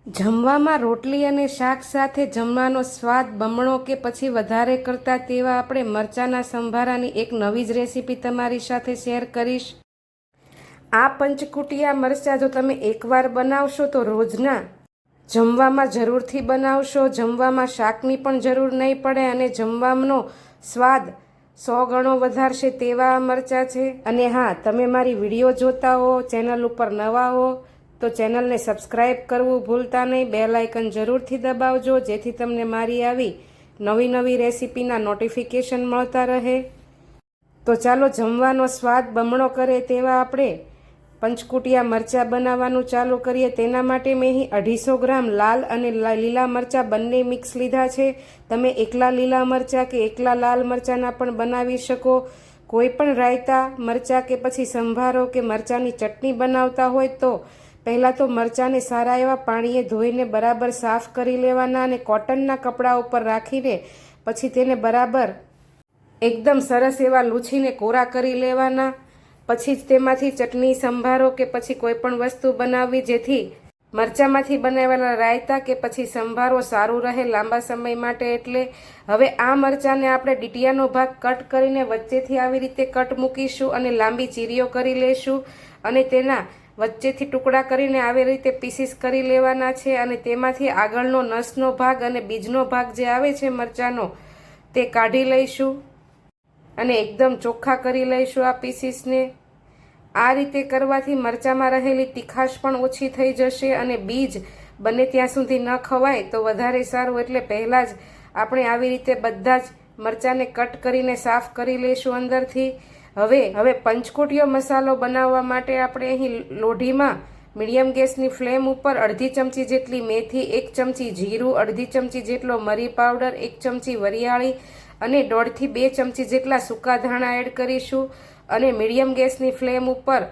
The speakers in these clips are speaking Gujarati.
જમવામાં રોટલી અને શાક સાથે જમવાનો સ્વાદ બમણો કે પછી વધારે કરતા તેવા આપણે મરચાંના સંભારાની એક નવી જ રેસીપી તમારી સાથે શેર કરીશ। આ પંચકુટિયા મરચાં જો તમે એકવાર બનાવશો તો રોજના જમવામાં જરૂરથી બનાવશો। જમવામાં શાકની પણ જરૂર નહીં પડે અને જમવાનો સ્વાદ 100 ગણો વધારશે તેવા આ મરચાં છે। અને હા, તમે મારી વિડીયો જોતા હો, ચેનલ ઉપર નવા હો તો ચેનલને સબસ્ક્રાઈબ કરવું ભૂલતા નહીં। બેલ આઇકન જરૂરથી દબાવજો જેથી તમને મારી આવી નવી નવી રેસીપીના નોટિફિકેશન મળતા રહે। તો ચાલો જમવાનો સ્વાદ બમણો કરે તેવા આપણે પંચકુટિયા મરચાં બનાવવાનું ચાલુ કરીએ। તેના માટે મેં અહીં 250 ગ્રામ લાલ અને લીલા મરચાં બંને મિક્સ લીધા છે। તમે એકલા લીલા મરચાં કે એકલા લાલ મરચાંના પણ બનાવી શકો। કોઈ પણ રાયતા, મરચાં કે પછી સંભારો કે મરચાંની ચટણી બનાવતા હોય તો પહેલાં તો મરચાંને સારા એવા પાણીએ ધોઈને બરાબર સાફ કરી લેવાના અને કોટનના કપડા ઉપર રાખીને પછી તેને બરાબર એકદમ સરસ એવા લૂછીને કોરા કરી લેવાના। પછી જ તેમાંથી ચટણી, સંભારો કે પછી કોઈ પણ વસ્તુ બનાવવી જેથી મરચાંમાંથી બનાવેલા રાયતા કે પછી સંભારો સારું રહે લાંબા સમય માટે। એટલે હવે આ મરચાંને આપણે ડીટીયાનો ભાગ કટ કરીને વચ્ચેથી આવી રીતે કટ મૂકીશું અને લાંબી ચીરીઓ કરી લઈશું અને તેના વચ્ચેથી ટુકડા કરીને આવી રીતે પીસીસ કરી લેવાના છે અને તેમાંથી આગળનો નસનો ભાગ અને બીજનો ભાગ જે આવે છે મરચાંનો તે કાઢી લઈશું અને એકદમ ચોખ્ખા કરી લઈશું આ પીસીસને। આ રીતે કરવાથી મરચાંમાં રહેલી તીખાશ પણ ઓછી થઈ જશે અને બીજ બને ત્યાં સુધી ન ખવાય તો વધારે સારું। એટલે પહેલાં જ આપણે આવી રીતે બધા જ મરચાંને કટ કરીને સાફ કરી લઈશું અંદરથી। હવે પંચકુટિયો મસાલો બનાવવા માટે આપણે અહીં લોઢીમાં મીડિયમ ગેસની ફ્લેમ ઉપર 1/2 ચમચી જેટલી મેથી, 1 ચમચી જીરું, 1/2 ચમચી જેટલો મરી પાવડર, 1 ચમચી વરિયાળી અને 1.5 થી 2 ચમચી જેટલા સૂકા ધાણા એડ કરીશું અને મીડિયમ ગેસની ફ્લેમ ઉપર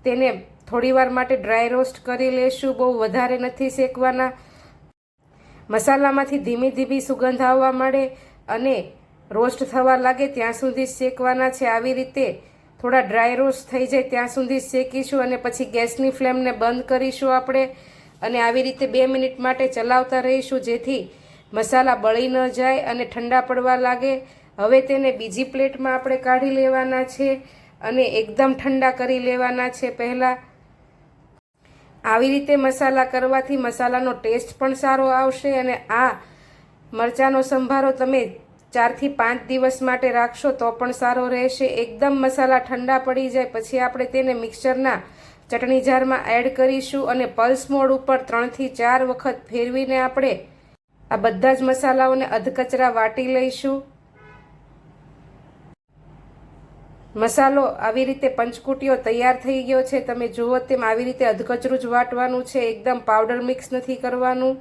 તેને થોડીવાર માટે ડ્રાય રોસ્ટ કરી લેશું। બહુ વધારે નથી શેકવાના। મસાલામાંથી ધીમી ધીમી સુગંધ આવવા માંડે અને રોસ્ટ થવા લાગે ત્યાં સુધી શેકવાના છે। આવી રીતે થોડા ડ્રાય રોસ્ટ થઈ જાય ત્યાં સુધી શેકીશું અને પછી ગેસની ફ્લેમને બંધ કરીશું આપણે અને આવી રીતે 2 મિનિટ માટે ચલાવતા રહીશું જેથી મસાલા બળી ન જાય અને ઠંડા પડવા લાગે। હવે તેને બીજી પ્લેટમાં આપણે કાઢી લેવાના છે અને એકદમ ઠંડા કરી લેવાના છે। પહેલાં આવી રીતે મસાલા કરવાથી મસાલાનો ટેસ્ટ પણ સારો આવશે અને આ મરચાંનો સંભારો તમે 4 થી 5 દિવસ માટે રાખશો તો પણ સારો રહેશે। એકદમ મસાલા ઠંડા પડી જાય પછી આપણે તેને મિક્સરના ચટણી જારમાં એડ કરીશું અને પલ્સ મોડ ઉપર 3 થી 4 વખત ફેરવીને આપણે આ બધા જ મસાલાઓને અધકચરા વાટી લઈશું। મસાલો આવી રીતે પંચકુટિયો તૈયાર થઈ ગયો છે। તમે જુઓ તેમ આવી રીતે અધકચરું જ વાટવાનું છે, એકદમ પાવડર મિક્સ નથી કરવાનું।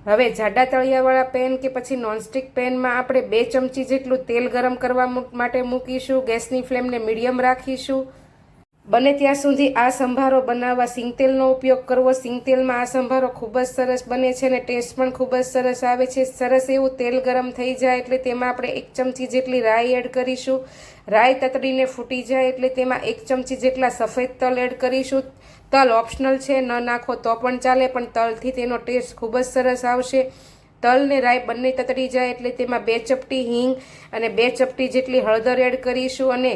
હવે જાડા તળિયાવાળા પેન કે પછી નોનસ્ટિક પેનમાં આપણે 2 ચમચી જેટલું તેલ ગરમ કરવા માટે મૂકીશું। ગેસની ફ્લેમને મીડિયમ રાખીશું। બને ત્યાં સુધી આ સંભારો બનાવવા સિંગતેલનો ઉપયોગ કરવો। સિંગતેલમાં આ સંભારો ખૂબ જ સરસ બને છે અને ટેસ્ટ પણ ખૂબ જ સરસ આવે છે। સરસ એવું તેલ ગરમ થઈ જાય એટલે તેમાં આપણે 1 ચમચી જેટલી રાઈ એડ કરીશું। રાઈ તતડીને ફૂટી જાય એટલે તેમાં 1 ચમચી જેટલા સફેદ તલ એડ કરીશું। તલ ઓપ્શનલ છે, ન નાખો તો પણ ચાલે, પણ તલથી તેનો ટેસ્ટ ખૂબ જ સરસ આવશે। તલ ને રાઈ બંને તતડી જાય એટલે તેમાં 2 ચપટી હિંગ અને 2 ચપટી જેટલી હળદર એડ કરીશું અને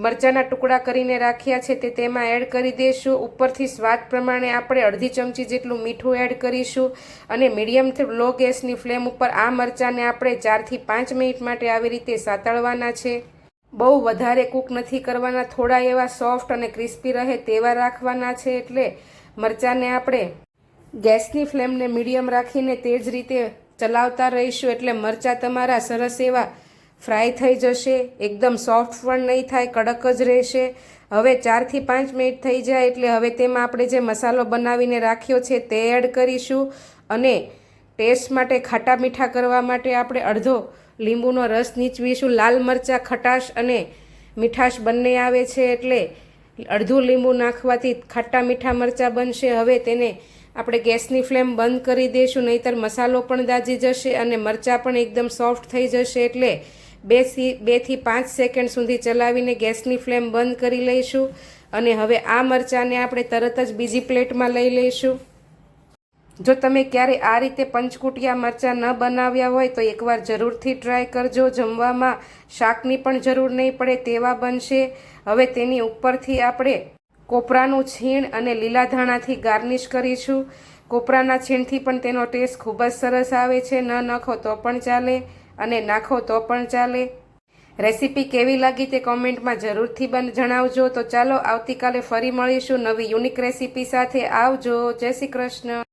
મરચાંના ટુકડા કરીને રાખ્યા છે તે તેમાં એડ કરી દઈશું। ઉપરથી સ્વાદ પ્રમાણે આપણે 1/2 ચમચી જેટલું મીઠું એડ કરીશું અને મીડિયમથી લો ગેસની ફ્લેમ ઉપર આ મરચાંને આપણે 4 થી 5 મિનિટ માટે આવી રીતે સાતળવાના છે। બહુ વધારે કૂક નથી કરવાના, થોડા એવા સોફ્ટ અને ક્રિસ્પી રહે તેવા રાખવાના છે। એટલે મરચાંને આપણે ગેસની ફ્લેમને મીડિયમ રાખીને તે જ રીતે ચલાવતા રહીશું એટલે મરચાં તમારા સરસ એવા ફ્રાય થઈ જશે। એકદમ સોફ્ટ પણ નહીં થાય, કડક જ રહેશે। હવે 4 થી 5 મિનિટ થઈ જાય એટલે હવે તેમાં આપણે જે મસાલો બનાવીને રાખ્યો છે તે એડ કરીશું અને ટેસ્ટ માટે ખાટા મીઠા કરવા માટે આપણે અડધો લીંબુનો રસ નીચવીશું। લાલ મરચાં ખટાશ અને મીઠાશ બંને આવે છે એટલે અડધું લીંબુ નાખવાથી ખાટા મીઠા મરચાં બનશે। હવે તેને આપણે ગેસની ફ્લેમ બંધ કરી દઈશું, નહીંતર મસાલો પણ દાજી જશે અને મરચાં પણ એકદમ સોફ્ટ થઈ જશે। એટલે 2 થી 5 સેકન્ડ સુધી ચલાવીને ગેસની ફ્લેમ બંધ કરી લઈશું અને હવે આ મરચાંને આપણે તરત જ બીજી પ્લેટમાં લઈ લઈશું। જો તમે ક્યારે આ રીતે પંચકુટિયા મરચાં ન બનાવ્યા હોય તો એકવાર જરૂરથી ટ્રાય કરજો. જમવામાં શાકની પણ જરૂર નહીં પડે તેવા બનશે. હવે તેની ઉપરથી આપણે કોપરાનું છીણ અને લીલા ધાણાથી ગાર્નિશ કરીશું. કોપરાના છીણથી પણ તેનો ટેસ્ટ ખૂબ જ સરસ આવે છે. ન નાખો તો પણ ચાલે અને નાખો તો પણ ચાલે. રેસીપી કેવી લાગી તે કોમેન્ટમાં જરૂરથી જણાવજો. તો ચાલો આવતીકાલે ફરી મળીશું નવી યુનિક રેસીપી સાથે. આવજો. જય શ્રી કૃષ્ણ.